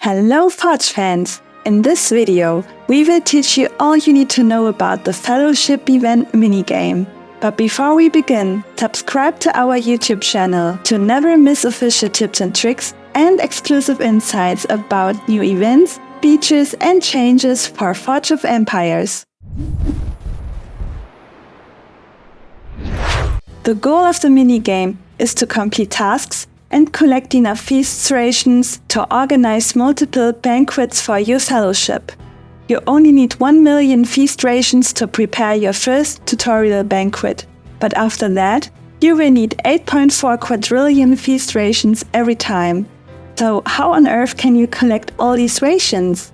Hello Forge fans! In this video, we will teach you all you need to know about the Fellowship event minigame. But before we begin, subscribe to our YouTube channel to never miss official tips and tricks and exclusive insights about new events, features and changes for Forge of Empires. The goal of the minigame is to complete tasks and collect enough feast rations to organize multiple banquets for your fellowship. You only need 1 million feast rations to prepare your first tutorial banquet, but after that, you will need 8.4 quadrillion feast rations every time. So how on earth can you collect all these rations?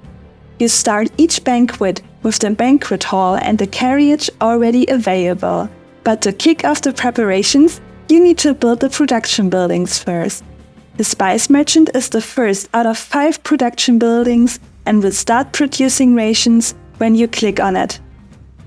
You start each banquet with the banquet hall and the carriage already available. But to kick off the preparations, you need to build the production buildings first. The Spice Merchant is the first out of 5 production buildings and will start producing rations when you click on it.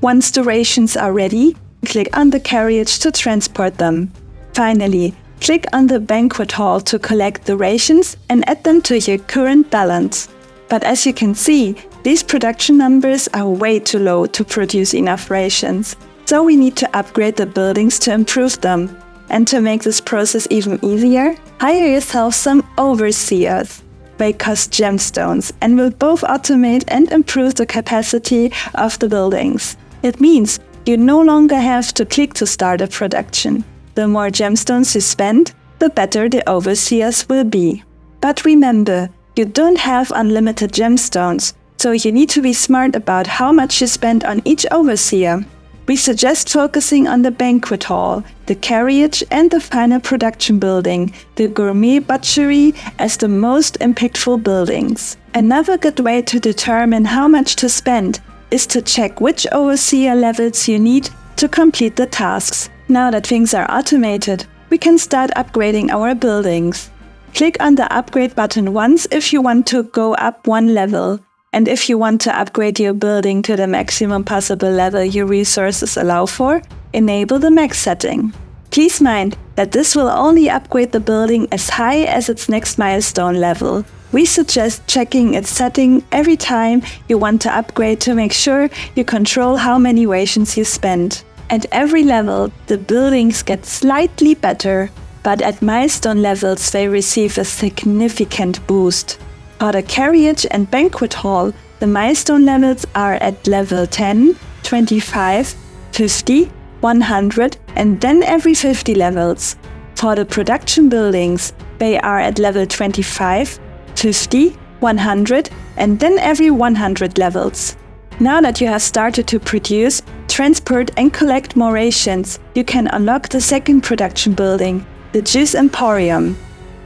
Once the rations are ready, click on the carriage to transport them. Finally, click on the banquet hall to collect the rations and add them to your current balance. But as you can see, these production numbers are way too low to produce enough rations. So we need to upgrade the buildings to improve them. And to make this process even easier, hire yourself some overseers. They cost gemstones and will both automate and improve the capacity of the buildings. It means you no longer have to click to start a production. The more gemstones you spend, the better the overseers will be. But remember, you don't have unlimited gemstones, so you need to be smart about how much you spend on each overseer. We suggest focusing on the banquet hall, the carriage and the final production building, the gourmet butchery, as the most impactful buildings. Another good way to determine how much to spend is to check which overseer levels you need to complete the tasks. Now that things are automated, we can start upgrading our buildings. Click on the upgrade button once if you want to go up one level. And if you want to upgrade your building to the maximum possible level your resources allow for, enable the max setting. Please mind that this will only upgrade the building as high as its next milestone level. We suggest checking its setting every time you want to upgrade to make sure you control how many rations you spend. At every level, the buildings get slightly better, but at milestone levels they receive a significant boost. For the carriage and banquet hall, the milestone levels are at level 10, 25, 50, 100 and then every 50 levels. For the production buildings, they are at level 25, 50, 100 and then every 100 levels. Now that you have started to produce, transport and collect more rations, you can unlock the second production building, the Juice Emporium.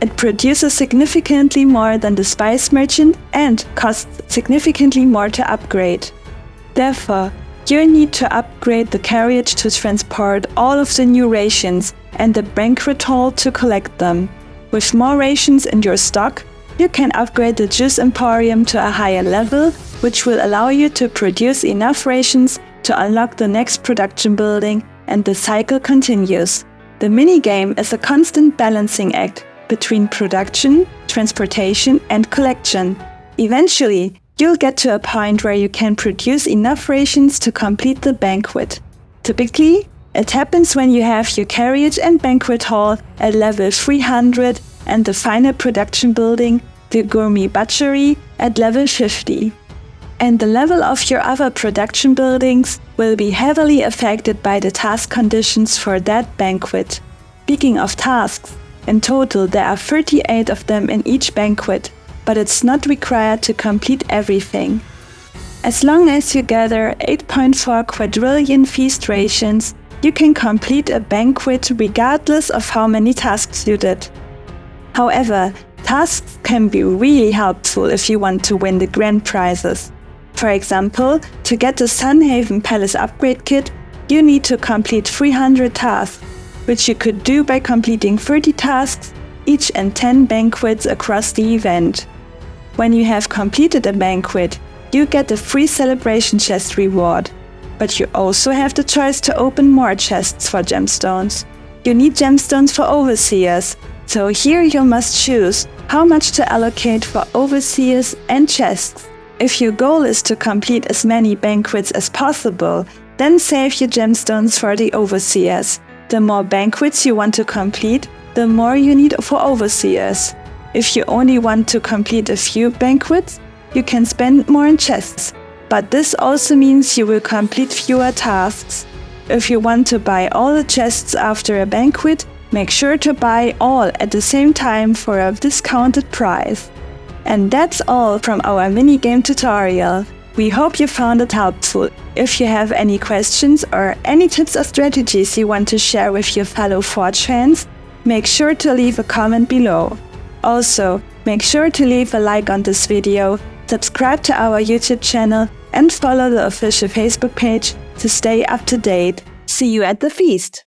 It produces significantly more than the Spice Merchant and costs significantly more to upgrade. Therefore, you need to upgrade the carriage to transport all of the new rations and the banquet hall to collect them. With more rations in your stock, you can upgrade the Juice Emporium to a higher level, which will allow you to produce enough rations to unlock the next production building, and the cycle continues. The minigame is a constant balancing act between production, transportation and collection. Eventually, you'll get to a point where you can produce enough rations to complete the banquet. Typically, it happens when you have your carriage and banquet hall at level 300 and the final production building, the gourmet butchery, at level 50. And the level of your other production buildings will be heavily affected by the task conditions for that banquet. Speaking of tasks, in total, there are 38 of them in each banquet, but it's not required to complete everything. As long as you gather 8.4 quadrillion feast rations, you can complete a banquet regardless of how many tasks you did. However, tasks can be really helpful if you want to win the grand prizes. For example, to get the Sunhaven Palace upgrade kit, you need to complete 300 tasks, which you could do by completing 30 tasks, each in 10 banquets across the event. When you have completed a banquet, you get a free celebration chest reward, but you also have the choice to open more chests for gemstones. You need gemstones for overseers, So here you must choose how much to allocate for overseers and chests. If your goal is to complete as many banquets as possible, then save your gemstones for the overseers. The more banquets you want to complete, the more you need for overseers. If you only want to complete a few banquets, you can spend more in chests. But this also means you will complete fewer tasks. If you want to buy all the chests after a banquet, make sure to buy all at the same time for a discounted price. And that's all from our minigame tutorial. We hope you found it helpful. If you have any questions or any tips or strategies you want to share with your fellow Forge fans, make sure to leave a comment below. Also, make sure to leave a like on this video, subscribe to our YouTube channel, and follow the official Facebook page to stay up to date. See you at the feast!